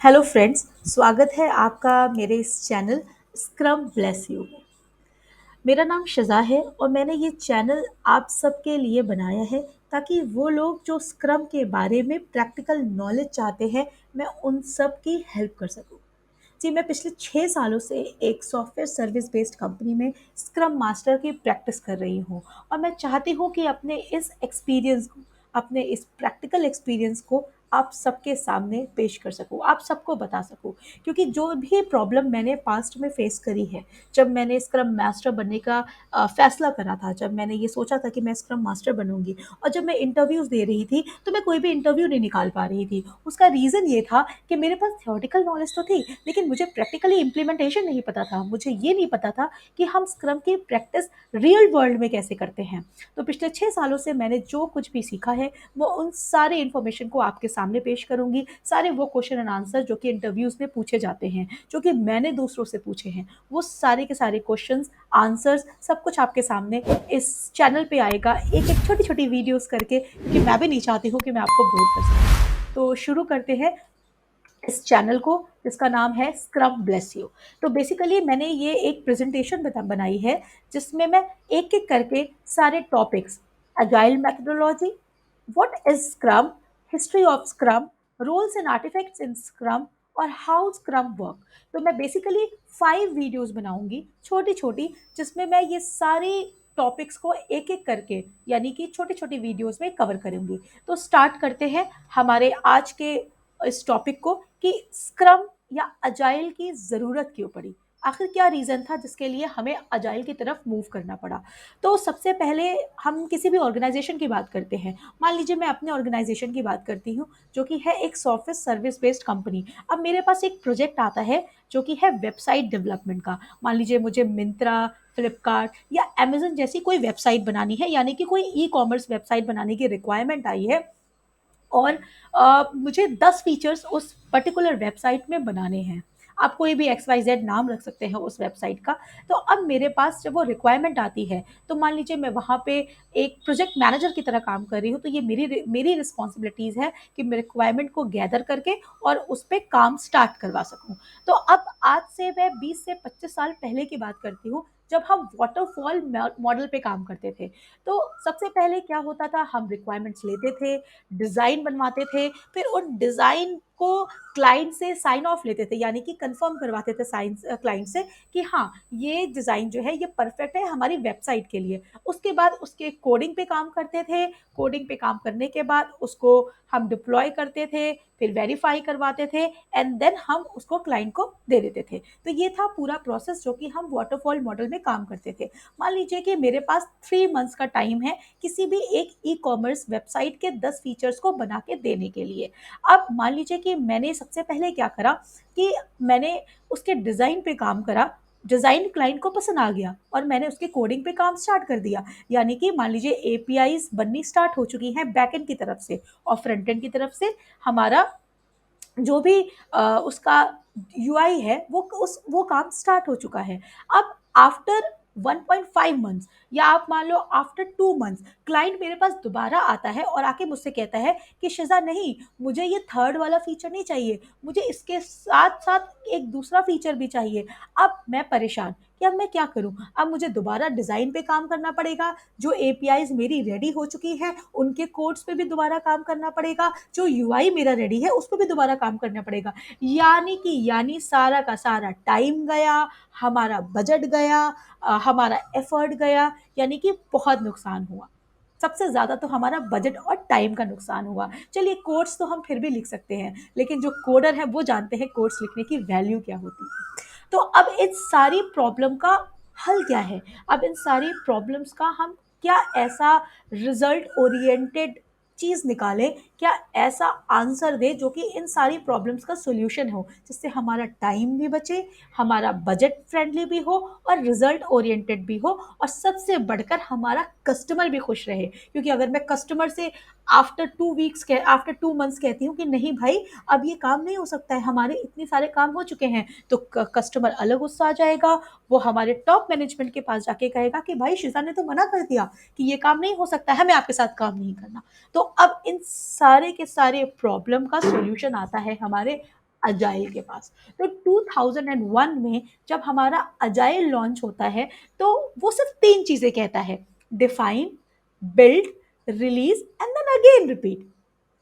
Hello friends, स्वागत है आपका मेरे इस चैनल स्क्रम ब्लेस यू में। मेरा नाम शज़ा है और मैंने ये चैनल आप सबके लिए बनाया है ताकि वो लोग जो स्क्रम के बारे में प्रैक्टिकल नॉलेज चाहते हैं, मैं उन सब की हेल्प कर सकूँ। जी, मैं पिछले 6 सालों से एक सॉफ्टवेयर सर्विस बेस्ड कंपनी में स्क्रम मास्टर की प्रैक्टिस कर रही हूँ और मैं चाहती हूँ कि अपने इस प्रैक्टिकल एक्सपीरियंस को आप सबके सामने पेश कर सकूँ, आप सबको बता सकूँ। क्योंकि जो भी प्रॉब्लम मैंने पास्ट में फेस करी है, जब मैंने स्क्रम मास्टर बनने का फैसला करा था, जब मैंने ये सोचा था कि मैं स्क्रम मास्टर बनूँगी और जब मैं इंटरव्यूज़ दे रही थी, तो मैं कोई भी इंटरव्यू नहीं निकाल पा रही थी। उसका रीज़न ये था कि मेरे पास थ्योरेटिकल नॉलेज तो थी, लेकिन मुझे प्रैक्टिकली इम्प्लीमेंटेशन नहीं पता था। मुझे ये नहीं पता था कि हम स्क्रम की प्रैक्टिस रियल वर्ल्ड में कैसे करते हैं। तो पिछले 6 सालों से मैंने जो कुछ भी सीखा है, वो उन सारे इन्फॉर्मेशन को आपके सामने पेश करूँगी। सारे वो क्वेश्चन एंड आंसर जो कि इंटरव्यूज़ में पूछे जाते हैं, जो कि मैंने दूसरों से पूछे हैं, वो सारे के सारे क्वेश्चंस, आंसर्स सब कुछ आपके सामने इस चैनल पे आएगा, एक-एक छोटी-छोटी वीडियोज़ करके, क्योंकि मैं भी नहीं चाहती हूँ कि मैं आपको बोर कर सकूँ। तो शुरू करते हैं इस चैनल को, जिसका नाम है स्क्रम ब्लेस यू। तो बेसिकली मैंने ये एक प्रेजेंटेशन बनाई है, जिसमें मैं एक एक करके सारे topics, agile methodology, what is scrum, history of scrum, roles and artifacts in scrum और हाउ स्क्रम वर्क। तो मैं बेसिकली 5 वीडियोस बनाऊंगी छोटी छोटी, जिसमें मैं ये सारी टॉपिक्स को एक एक करके, यानी कि छोटी छोटी वीडियोस में कवर करूंगी। तो स्टार्ट करते हैं हमारे आज के इस टॉपिक को कि स्क्रम या अजाइल की ज़रूरत क्यों पड़ी। आखिर क्या रीज़न था जिसके लिए हमें अजाइल की तरफ मूव करना पड़ा। तो सबसे पहले हम किसी भी ऑर्गेनाइजेशन की बात करते हैं। मान लीजिए मैं अपने ऑर्गेनाइजेशन की बात करती हूँ, जो कि है एक सॉफ्टवेयर सर्विस बेस्ड कंपनी। अब मेरे पास एक प्रोजेक्ट आता है जो कि है वेबसाइट डेवलपमेंट का। मान लीजिए मुझे मिंत्रा, फ्लिपकार्ट या अमेजन जैसी कोई वेबसाइट बनानी है, यानी कि कोई ई कॉमर्स वेबसाइट बनाने की रिक्वायरमेंट आई है और मुझे 10 फीचर्स उस पर्टिकुलर वेबसाइट में बनाने हैं। आप कोई भी एक्स वाई जेड नाम रख सकते हैं उस वेबसाइट का। तो अब मेरे पास जब वो रिक्वायरमेंट आती है, तो मान लीजिए मैं वहाँ पे एक प्रोजेक्ट मैनेजर की तरह काम कर रही हूँ, तो ये मेरी रिस्पॉन्सिबिलिटीज़ है कि मैं रिक्वायरमेंट को गैदर करके और उस पे काम स्टार्ट करवा सकूँ। तो अब आज से मैं 20 से 25 साल पहले की बात करती हूँ, जब हम वाटरफॉल मॉडल पे काम करते थे। तो सबसे पहले क्या होता था, हम रिक्वायरमेंट्स लेते थे, डिज़ाइन बनवाते थे, फिर उन डिज़ाइन को क्लाइंट से साइन ऑफ लेते थे, यानी कि कंफर्म करवाते थे क्लाइंट से कि हाँ, ये डिज़ाइन जो है ये परफेक्ट है हमारी वेबसाइट के लिए। उसके बाद उसके कोडिंग पे काम करते थे, कोडिंग पे काम करने के बाद उसको हम डिप्लॉय करते थे, फिर वेरीफाई करवाते थे एंड देन हम उसको क्लाइंट को दे देते थे। तो ये था पूरा प्रोसेस जो कि हम वाटरफॉल मॉडल में काम करते थे। मान लीजिए कि मेरे पास 3 मंथ्स का टाइम है किसी भी एक ई-कॉमर्स वेबसाइट के 10 फीचर्स को बना के देने के लिए। अब मान लीजिए कि मैंने सबसे पहले क्या करा कि मैंने उसके डिज़ाइन पे काम करा, डिज़ाइन क्लाइंट को पसंद आ गया और मैंने उसके कोडिंग पे काम स्टार्ट कर दिया। यानी कि मान लीजिए एपीआईज़ बननी स्टार्ट हो चुकी हैं बैकएंड की तरफ से और फ्रंट एंड की तरफ से। हमारा जो भी उसका यूआई है वो काम स्टार्ट हो चुका है। अब आफ्टर 1.5 मंथ्स या आप मान लो आफ्टर 2 मंथ्स क्लाइंट मेरे पास दोबारा आता है और आके मुझसे कहता है कि शिज़ा नहीं, मुझे ये थर्ड वाला फीचर नहीं चाहिए, मुझे इसके साथ-साथ एक दूसरा फीचर भी चाहिए। अब मैं परेशान कि अब मैं क्या करूँ? अब मुझे दोबारा डिज़ाइन पे काम करना पड़ेगा, जो एपीआईज़ मेरी रेडी हो चुकी हैं, उनके कोड्स पे भी दोबारा काम करना पड़ेगा, जो यूआई मेरा रेडी है उस पे भी दोबारा काम करना पड़ेगा। यानी सारा का सारा टाइम गया, हमारा बजट गया, हमारा एफर्ट गया, यानी कि बहुत नुकसान हुआ। सबसे ज़्यादा तो हमारा बजट और टाइम का नुकसान हुआ। चलिए कोड्स तो हम फिर भी लिख सकते हैं, लेकिन जो कोडर है वो जानते हैं कोड्स लिखने की वैल्यू क्या होती है। तो अब इस सारी प्रॉब्लम का हल क्या है? अब इन सारी प्रॉब्लम्स का हम क्या ऐसा रिज़ल्ट ओरिएंटेड चीज़ निकालें, क्या ऐसा आंसर दें जो कि इन सारी प्रॉब्लम्स का सॉल्यूशन हो, जिससे हमारा टाइम भी बचे, हमारा बजट फ्रेंडली भी हो और रिज़ल्ट ओरिएंटेड भी हो और सबसे बढ़कर हमारा कस्टमर भी खुश रहे। क्योंकि अगर मैं कस्टमर से आफ्टर 2 मंथ्स कहती हूँ कि नहीं भाई, अब ये काम नहीं हो सकता है, हमारे इतने सारे काम हो चुके हैं, तो कस्टमर अलग गुस्सा आ जाएगा। वो हमारे टॉप मैनेजमेंट के पास जाके कहेगा कि भाई शिजा ने तो मना कर दिया कि ये काम नहीं हो सकता है, हमें आपके साथ काम नहीं करना। तो अब इन सारे के सारे प्रॉब्लम का सॉल्यूशन आता है हमारे अजाइल के पास। तो 2001 में जब हमारा अजाइल लॉन्च होता है, तो वो सिर्फ 3 चीज़ें कहता है, define, build, release and then again repeat.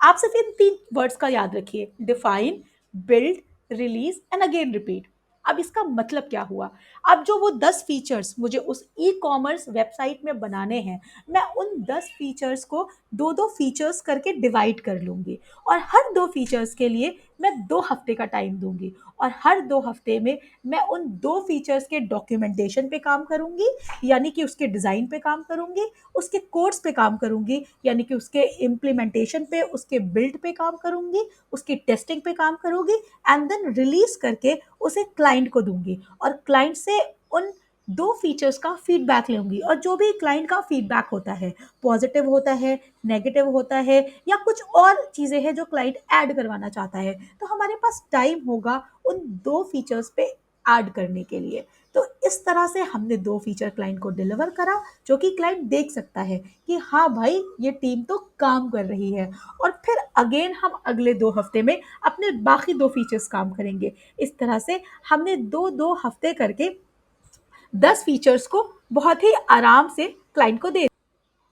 आप सिर्फ इन 3 वर्ड्स का याद रखिए, define, build, release and again repeat. अब इसका मतलब क्या हुआ? अब जो वो 10 फीचर्स मुझे उस ई-कॉमर्स वेबसाइट में बनाने हैं, मैं उन 10 फीचर्स को 2-2 फीचर्स करके डिवाइड कर लूँगी, और हर 2 फीचर्स के लिए मैं 2 हफ्ते का टाइम दूँगी, और हर 2 हफ्ते में मैं उन 2 फीचर्स के डॉक्यूमेंटेशन पे काम करूँगी, यानी कि उसके डिज़ाइन पे काम करूँगी, उसके कोड्स पे काम करूँगी, यानी कि उसके इम्प्लीमेंटेशन पे, उसके बिल्ड पे काम करूँगी, उसकी टेस्टिंग पे काम करूँगी, एंड देन रिलीज़ करके उसे क्लाइंट को दूँगी, और क्लाइंट से उन 2 फीचर्स का फीडबैक लूँगी, और जो भी क्लाइंट का फीडबैक होता है, पॉजिटिव होता है, नेगेटिव होता है, या कुछ और चीज़ें हैं जो क्लाइंट ऐड करवाना चाहता है, तो हमारे पास टाइम होगा उन 2 फीचर्स पे ऐड करने के लिए। तो इस तरह से हमने 2 फीचर क्लाइंट को डिलीवर करा, जो कि क्लाइंट देख सकता है कि हाँ भाई, ये टीम तो काम कर रही है, और फिर अगेन हम अगले 2 हफ्ते में अपने बाकी 2 फीचर्स काम करेंगे। इस तरह से हमने 2-2 हफ्ते करके 10 फीचर्स को बहुत ही आराम से क्लाइंट को दे।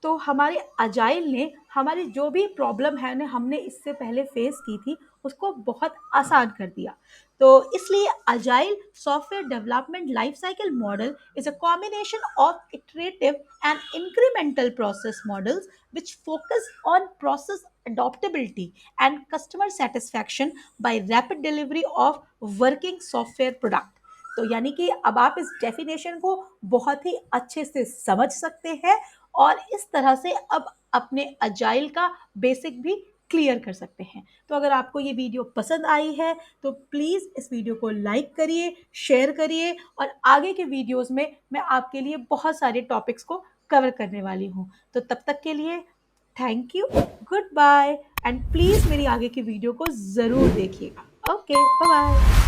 तो हमारे अजाइल ने हमारी जो भी प्रॉब्लम है ना, हमने इससे पहले फेस की थी, उसको बहुत आसान कर दिया। तो इसलिए agile software development life cycle model is a combination of iterative and incremental process models which focus on process adaptability and customer satisfaction by rapid delivery of working software product। तो यानी कि अब आप इस डेफिनेशन को बहुत ही अच्छे से समझ सकते हैं, और इस तरह से अब अपने अजाइल का बेसिक भी क्लियर कर सकते हैं। तो अगर आपको ये वीडियो पसंद आई है, तो प्लीज़ इस वीडियो को लाइक करिए, शेयर करिए, और आगे के वीडियोस में मैं आपके लिए बहुत सारे टॉपिक्स को कवर करने वाली हूँ। तो तब तक के लिए thank you, goodbye, and please मेरी आगे की वीडियो को ज़रूर देखिएगा। Okay, bye bye.